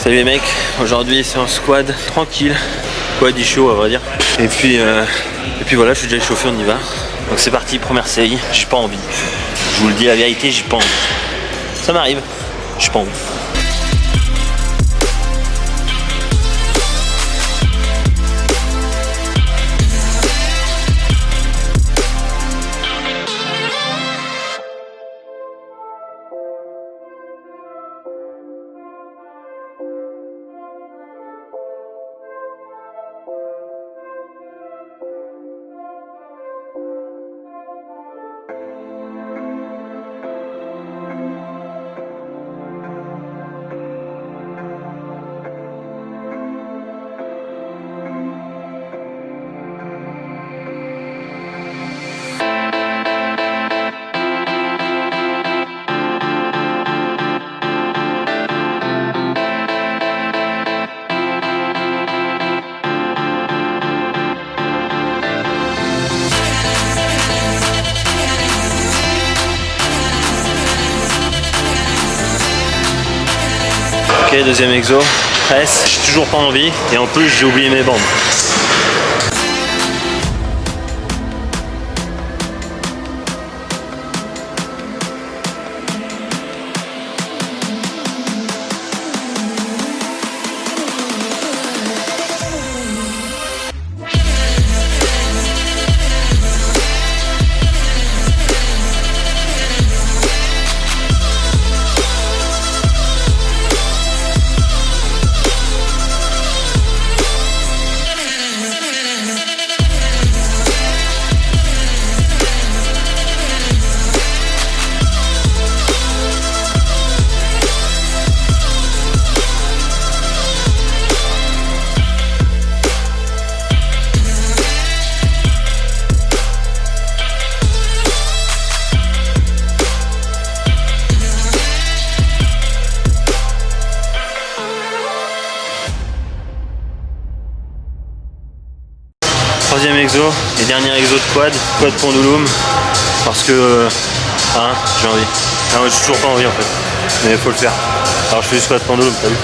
Salut les mecs, aujourd'hui c'est un squad tranquille, squad chaud à vrai dire. Et puis voilà, je suis déjà échauffé, on y va. Donc c'est parti, première série, j'ai pas envie. Je vous le dis la vérité, j'ai pas envie. Ça m'arrive, j'ai pas envie. Ok, deuxième exo, presse, j'ai toujours pas envie et en plus j'ai oublié mes bandes. Troisième exo et dernier exo de quad Pendulum parce que j'ai envie. Ah, moi j'ai toujours pas envie en fait, mais il faut le faire. Alors je fais du squat Pendulum, t'as vu?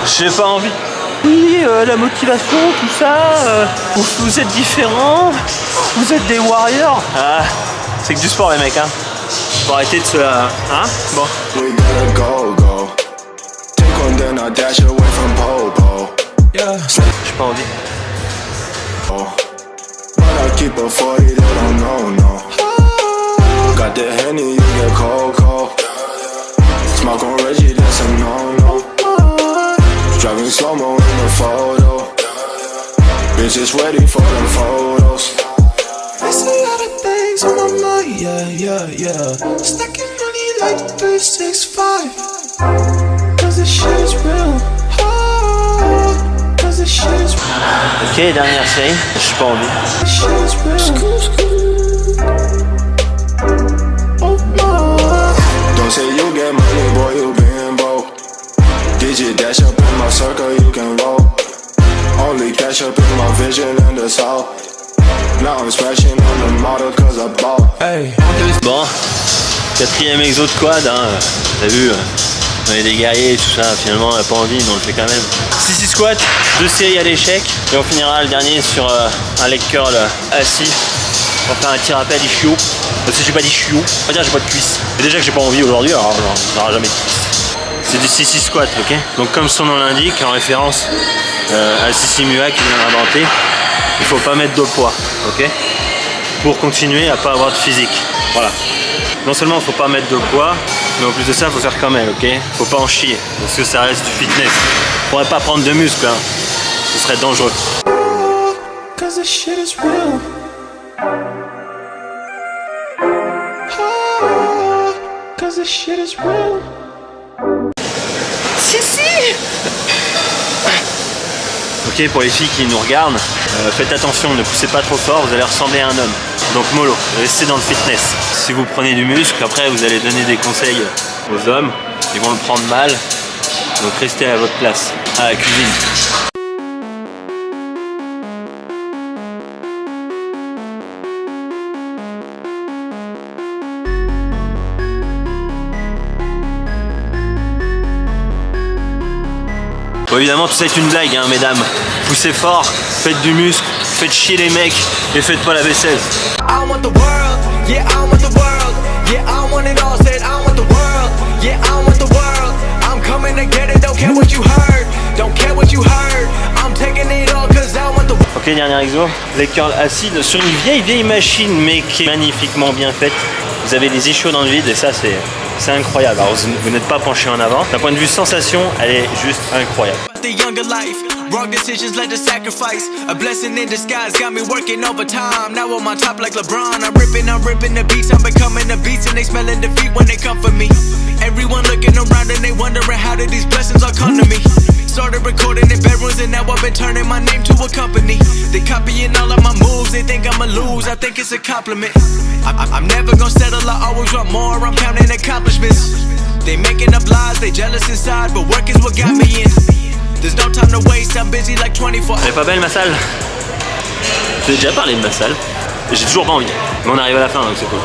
J'ai pas envie. Oui, la motivation, tout ça, vous êtes différents, vous êtes des warriors. Ah, c'est que du sport les mecs, hein. Faut arrêter de se... hein. Bon. J'ai pas envie. Driving slow-mo in the photo. Bitches ready for them photos. There's a lot of things on my mind, yeah. Stacking money like 365. Cause this shit is real. Cause this shit is real. Ok, dernière série, j'ai pas envie. This shit is real. Oh my. Don't say you get money, boy, you been broke. Digit dash up in my circle, you can roll. Only cash up in my vision and the soul. Now I'm smashing on the model cause I bought. Hey. Bon, quatrième exo de quad, hein. T'as vu, on est des guerriers et tout ça, finalement on a pas envie mais on le fait quand même. 6 squats, 2 séries à l'échec et on finira le dernier sur un leg curl assis. On va faire un tir appel ischio. Parce que j'ai pas d'ischio, on va dire j'ai pas de cuisse. Et déjà que j'ai pas envie aujourd'hui, alors on n'aura jamais de cuisse. C'est du CC squat, ok? Donc comme son nom l'indique, en référence à CC Mua qui vient d'inventer, il faut pas mettre de poids, ok? Pour continuer à pas avoir de physique. Voilà. Non seulement il faut pas mettre de poids, mais en plus de ça, il faut faire comme elle, ok? Faut pas en chier, parce que ça reste du fitness. On pourrait pas prendre de muscles, hein. Ce serait dangereux. Cause this shit is real. Cause this shit is real. Si. Ok, pour les filles qui nous regardent, faites attention, ne poussez pas trop fort, vous allez ressembler à un homme. Donc mollo, restez dans le fitness. Si vous prenez du muscle, après vous allez donner des conseils aux hommes, ils vont le prendre mal, donc restez à votre place. à la cuisine. Bon, évidemment, tout ça est une blague, hein, mesdames. Poussez fort, faites du muscle, faites chier les mecs et faites pas la vaisselle. I want the world, yeah, I want the world, yeah, I want it all, said I want the world, yeah, I want the world, I'm coming to get it, don't care what you heard, don't care what you heard, I'm taking it all cause I want the world. Ok, dernier exo, les curls acides sur une vieille machine mais qui est magnifiquement bien faite. Vous avez les ischios dans le vide et ça c'est incroyable. Alors vous n'êtes pas penché en avant. D'un point de vue sensation, elle est juste incroyable. The younger life, wrong decisions led to sacrifice. A blessing in disguise got me working overtime. Now I'm on top like LeBron. I'm ripping the beats. I'm becoming the beats and they smelling defeat when they come for me. Everyone looking around and they wondering how did these blessings all come to me. Started recording in bedrooms and now I've been turning my name to a company. They copying all of my moves. They think I'ma lose. I think it's a compliment. I'm never gonna settle. I always want more. I'm counting accomplishments. They making up lies. They jealous inside, but work is what got me in. There's no time to waste, I'm busy like 24. Elle est pas belle ma salle? Je t'ai déjà parlé de ma salle. J'ai toujours pas envie. Mais on arrive à la fin donc c'est cool.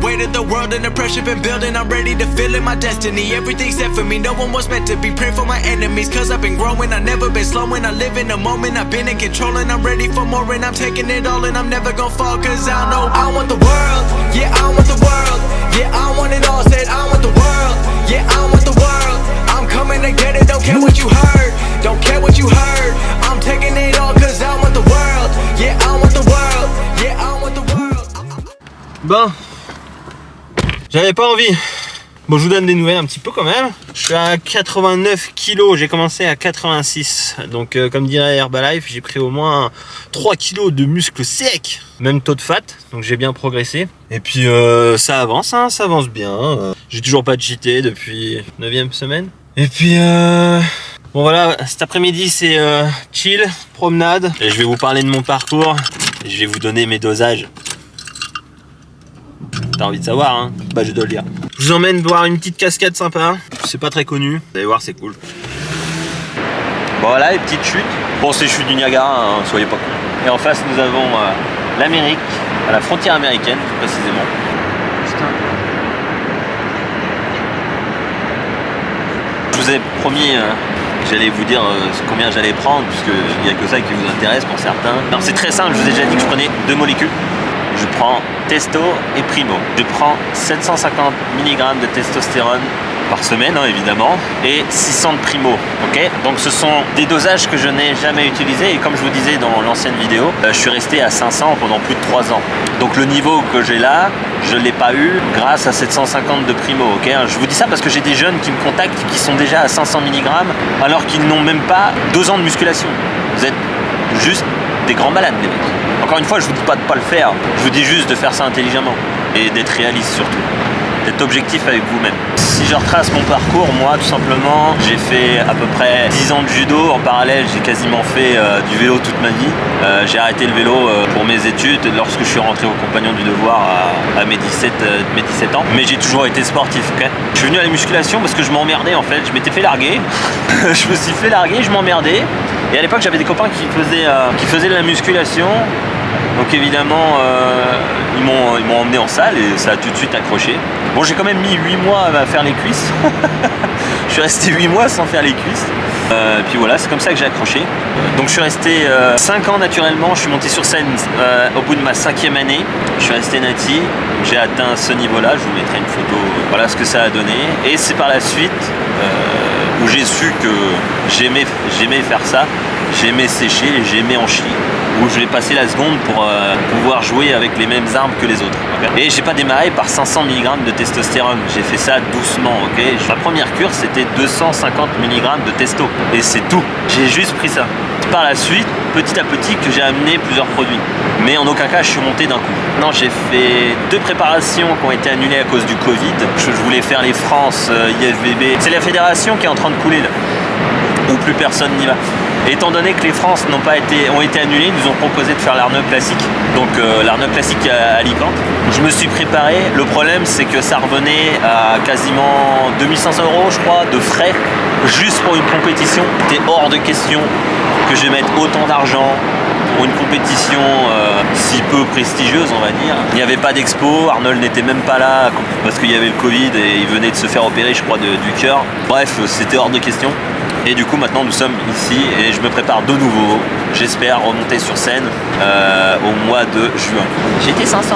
Weight of the world and the pressure been building. I'm ready to feel it, my destiny. Everything's set for me, no one was meant to be. Pray for my enemies, cause I've been growing. I've never been slowing, I live in the moment. I've been in control and I'm ready for more. And I'm taking it all and I'm never gonna fall. Cause I know I want the world, yeah, I want the world. Yeah, I want it all, said I want the world. Yeah, I want the world. I'm coming to get it, don't care what you heard. Don't care what you heard. I'm taking it all cause I want the world. Yeah, I want the world. Yeah, I want the world. Bon, j'avais pas envie. Bon, je vous donne des nouvelles un petit peu quand même. Je suis à 89 kg, j'ai commencé à 86. Donc comme dirait Herbalife, j'ai pris au moins 3 kg de muscles secs. Même taux de fat, donc j'ai bien progressé. Et puis ça avance, hein, ça avance bien. J'ai toujours pas cheaté depuis 9e semaine. Et puis bon voilà, cet après-midi c'est chill, promenade. Et je vais vous parler de mon parcours. Et je vais vous donner mes dosages. T'as envie de savoir, hein? Bah je dois le dire. Je vous emmène voir une petite cascade sympa. C'est pas très connu. Vous allez voir, c'est cool. Bon voilà, les petites chutes. Bon, c'est les chutes du Niagara, hein, soyez pas cons. Et en face, nous avons l'Amérique, à la frontière américaine, plus précisément. Putain. Je vous ai promis que j'allais vous dire combien j'allais prendre, puisqu'il n'y a que ça qui vous intéresse pour certains. Alors c'est très simple, je vous ai déjà dit que je prenais 2 molécules. Je prends Testo et Primo. Je prends 750 mg de testostérone par semaine, hein, évidemment, et 600 de Primo. Ok, donc ce sont des dosages que je n'ai jamais utilisés, et comme je vous disais dans l'ancienne vidéo, je suis resté à 500 pendant plus de 3 ans. Donc le niveau que j'ai là, je ne l'ai pas eu grâce à 750 de Primo. Ok, je vous dis ça parce que j'ai des jeunes qui me contactent qui sont déjà à 500 mg alors qu'ils n'ont même pas 2 ans de musculation. Vous êtes juste des grands malades, les mecs. Encore une fois, je vous dis pas de pas le faire, je vous dis juste de faire ça intelligemment et d'être réaliste surtout, d'être objectif avec vous-même. Si je retrace mon parcours, moi tout simplement, j'ai fait à peu près 10 ans de judo. En parallèle, j'ai quasiment fait du vélo toute ma vie. J'ai arrêté le vélo pour mes études lorsque je suis rentré au Compagnon du Devoir à mes 17 ans. Mais j'ai toujours été sportif. Okay, je suis venu à la musculation parce que je m'emmerdais en fait. Je m'étais fait larguer. Je me suis fait larguer, je m'emmerdais. Et à l'époque, j'avais des copains qui faisaient de la musculation. Donc évidemment, ils m'ont emmené en salle et ça a tout de suite accroché. Bon, j'ai quand même mis 8 mois à faire les cuisses. Je suis resté 8 mois sans faire les cuisses. Puis voilà, c'est comme ça que j'ai accroché. Donc je suis resté 5 ans naturellement. Je suis monté sur scène au bout de ma 5e année. Je suis resté nati. J'ai atteint ce niveau-là. Je vous mettrai une photo. Voilà ce que ça a donné. Et c'est par la suite où j'ai su que j'aimais faire ça. J'aimais sécher, j'aimais en chier. Où je vais passer la seconde pour pouvoir jouer avec les mêmes armes que les autres. Okay, et j'ai pas démarré par 500 mg de testostérone, j'ai fait ça doucement. Okay, ma première cure c'était 250 mg de testo et c'est tout. J'ai juste pris ça. Par la suite, petit à petit, que j'ai amené plusieurs produits. Mais en aucun cas je suis monté d'un coup. Non, j'ai fait 2 préparations qui ont été annulées à cause du Covid. Je voulais faire les France, IFBB. C'est la fédération qui est en train de couler là. Où plus personne n'y va. Étant donné que les France ont été annulées, ils nous ont proposé de faire l'Arneux Classique. Donc l'Arneux Classique à Alicante. Je me suis préparé. Le problème, c'est que ça revenait à quasiment 2500 € je crois, de frais, juste pour une compétition. C'était hors de question que je mette autant d'argent pour une compétition si peu prestigieuse, on va dire. Il n'y avait pas d'expo, Arnold n'était même pas là parce qu'il y avait le Covid et il venait de se faire opérer, je crois, du cœur. Bref, c'était hors de question. Et du coup, maintenant, nous sommes ici et je me prépare de nouveau. J'espère remonter sur scène au mois de juin. J'étais 500.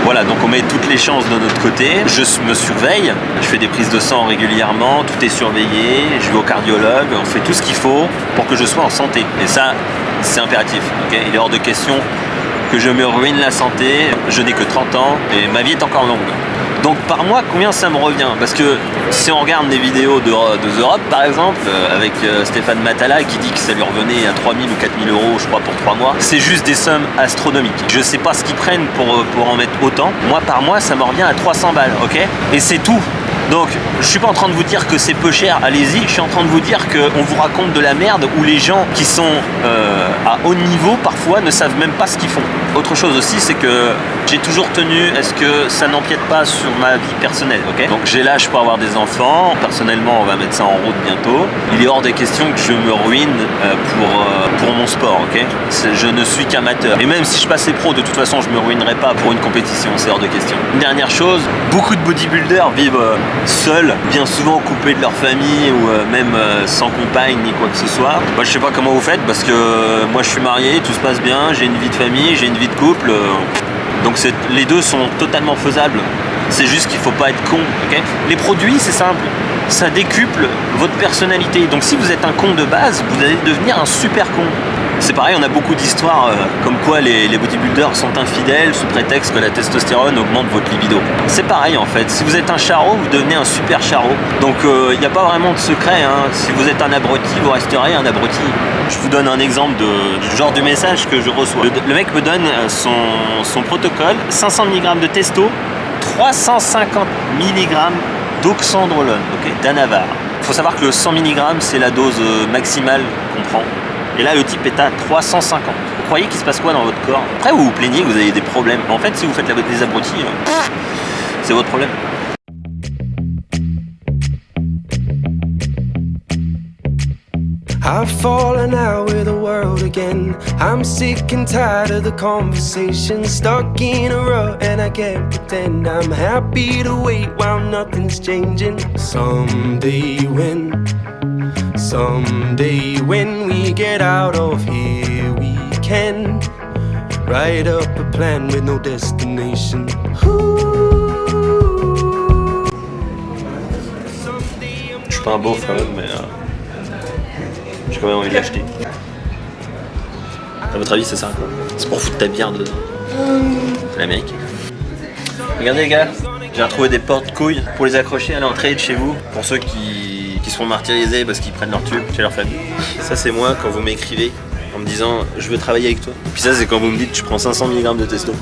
Voilà, donc on met toutes les chances de notre côté. Je me surveille, je fais des prises de sang régulièrement, tout est surveillé, je vais au cardiologue, on fait tout ce qu'il faut pour que je sois en santé. Et ça, c'est impératif. Okay, il est hors de question que je me ruine la santé. Je n'ai que 30 ans et ma vie est encore longue. Donc par mois, combien ça me revient? Parce que si on regarde des vidéos de The Rock par exemple, avec Stéphane Matala qui dit que ça lui revenait à 3000 ou 4000 € je crois pour 3 mois, c'est juste des sommes astronomiques. Je sais pas ce qu'ils prennent pour en mettre autant. Moi par mois, ça me revient à 300 balles, ok? Et c'est tout. Donc, je suis pas en train de vous dire que c'est peu cher, allez-y, je suis en train de vous dire qu'on vous raconte de la merde où les gens qui sont à haut niveau, parfois, ne savent même pas ce qu'ils font. Autre chose aussi, c'est que j'ai toujours tenu à ce que ça n'empiète pas sur ma vie personnelle, ok? Donc, j'ai l'âge pour avoir des enfants, personnellement, on va mettre ça en route bientôt. Il est hors des questions que je me ruine pour mon sport, ok? Je ne suis qu'amateur. Et même si je passais pro, de toute façon, je me ruinerais pas pour une compétition, c'est hors de question. Une dernière chose, beaucoup de bodybuilders vivent seuls, bien souvent coupés de leur famille ou même sans compagne ni quoi que ce soit. Moi je sais pas comment vous faites parce que moi je suis marié, tout se passe bien, j'ai une vie de famille, j'ai une vie de couple, donc les deux sont totalement faisables. C'est juste qu'il faut pas être con, ok? Les produits c'est simple, ça décuple votre personnalité. Donc si vous êtes un con de base, vous allez devenir un super con. C'est pareil, on a beaucoup d'histoires comme quoi les bodybuilders sont infidèles sous prétexte que la testostérone augmente votre libido. C'est pareil en fait, si vous êtes un charreau, vous devenez un super charreau. Donc il n'y a pas vraiment de secret, hein. Si vous êtes un abruti, vous resterez un abruti. Je vous donne un exemple du genre de message que je reçois. Le mec me donne son protocole, 500 mg de testo, 350 mg d'oxandrolone, okay, d'Anavar. Il faut savoir que le 100 mg c'est la dose maximale qu'on prend. Et là, le type est à 350. Vous croyez qu'il se passe quoi dans votre corps? Après, vous vous plaignez que vous avez des problèmes. En fait, si vous faites des abrutis, c'est votre problème. I've fallen out with the world again. I'm sick and tired of the conversation. Stuck in a rut and I can't pretend I'm happy to wait while nothing's changing. Someday when we get out of here, we can write up a plan with no destination. Je suis pas un beauf quand même, mais j'ai quand même envie de l'acheter. À votre avis, c'est ça quoi? C'est pour foutre ta bière dedans. C'est l'Amérique. Regardez les gars, j'ai retrouvé des porte-couilles pour les accrocher à l'entrée de chez vous. Pour ceux qui se font martyriser parce qu'ils prennent leur tube chez leur famille. Ça c'est moi quand vous m'écrivez en me disant je veux travailler avec toi. Puis ça c'est quand vous me dites je prends 500 mg de testo.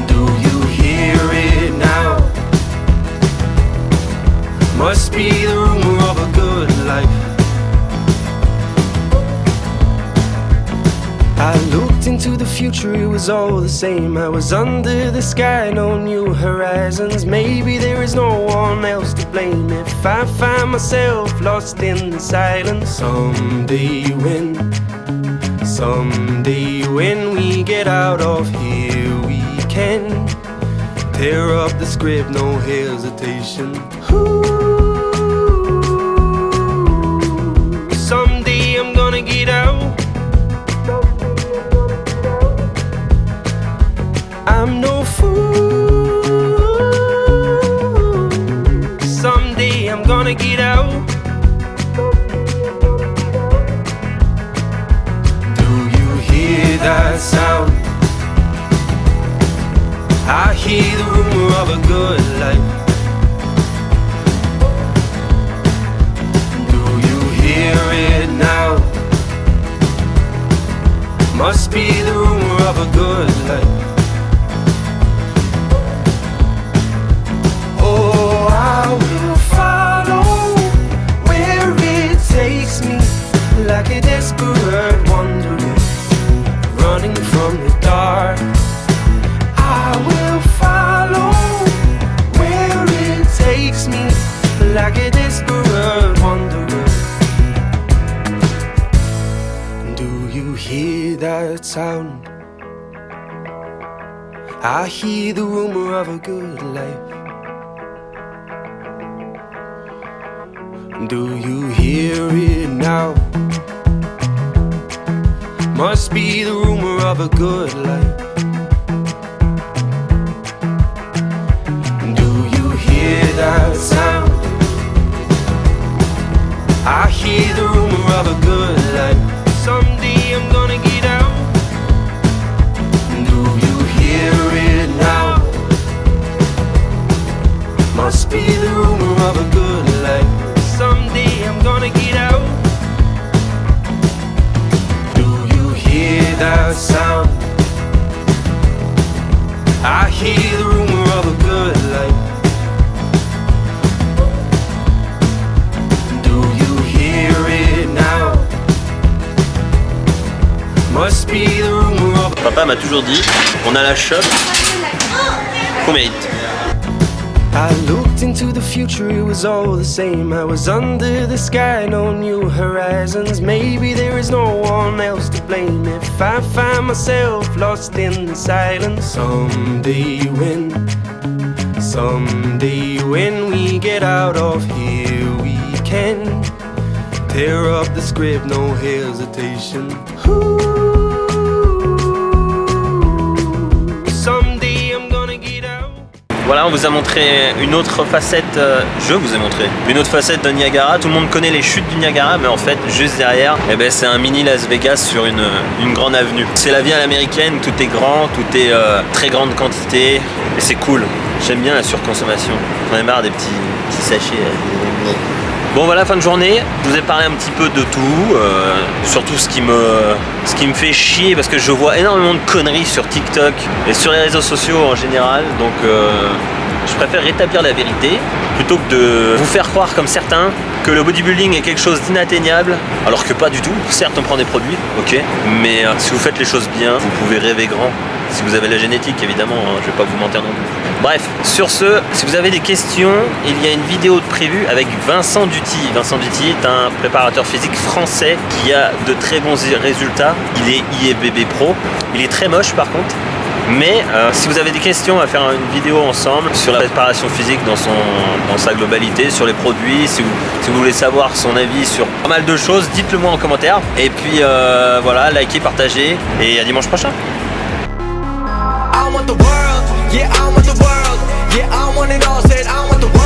Do you hear it now? Must be the rumor of a good life. I looked into the future, it was all the same. I was under the sky, no new horizons. Maybe there is no one else to blame if I find myself lost in the silence. Someday when we get out of here, we can tear up the script, no hesitation. Someday I'm gonna get out. I'm no fool. Someday I'm gonna get out. Do you hear that sound? I hear the rumor of a good life. Do you hear it now? Must be the rumor of a good life. I will follow like a desperate wanderer, running from the dark. I will follow where it takes me, like a desperate wanderer. Do you hear that sound? I hear the rumor of a good life. Do you hear it now? Must be the rumor of a good life. Do you hear that sound? I hear the rumor of a good life. Someday I'm gonna get out. Do you hear it now? Must be the rumor of a good life. Someday I'm gonna get out. Do you hear that sound? I hear the rumor of a good life. Do you hear it now? Must be the rumor of. Papa m'a toujours dit, on a la shop qu'on mérite. I looked into the future, it was all the same. I was under the sky, no new horizons. Maybe there is no one else to blame if I find myself lost in the silence. Someday when we get out of here, we can tear up the script, no hesitation. Someday I'm gonna get out. Voilà, on vous a montré une autre facette, je vous ai montré une autre facette de Niagara. Tout le monde connaît les chutes du Niagara, mais en fait, juste derrière, eh ben, c'est un mini Las Vegas sur une grande avenue. C'est la vie à l'américaine, tout est grand, tout est très grande quantité, et c'est cool. J'aime bien la surconsommation. J'en ai marre des petits sachets. Bon voilà, fin de journée, je vous ai parlé un petit peu de tout, surtout ce qui me fait chier parce que je vois énormément de conneries sur TikTok et sur les réseaux sociaux en général, donc je préfère rétablir la vérité plutôt que de vous faire croire comme certains que le bodybuilding est quelque chose d'inatteignable, alors que pas du tout. Certes on prend des produits, ok, mais si vous faites les choses bien, vous pouvez rêver grand. Si vous avez la génétique évidemment, hein, je vais pas vous mentir non plus. Bref, sur ce, si vous avez des questions, il y a une vidéo de prévue avec Vincent Duty. Vincent Duty est un préparateur physique français qui a de très bons résultats. Il est IFBB Pro. Il est très moche par contre. Mais si vous avez des questions, on va faire une vidéo ensemble sur la préparation physique dans sa globalité, sur les produits. Si vous voulez savoir son avis sur pas mal de choses, dites-le moi en commentaire. Et puis voilà, likez, partagez et à dimanche prochain. I want the world, yeah, I want the world, yeah, I want it all, said I want the world.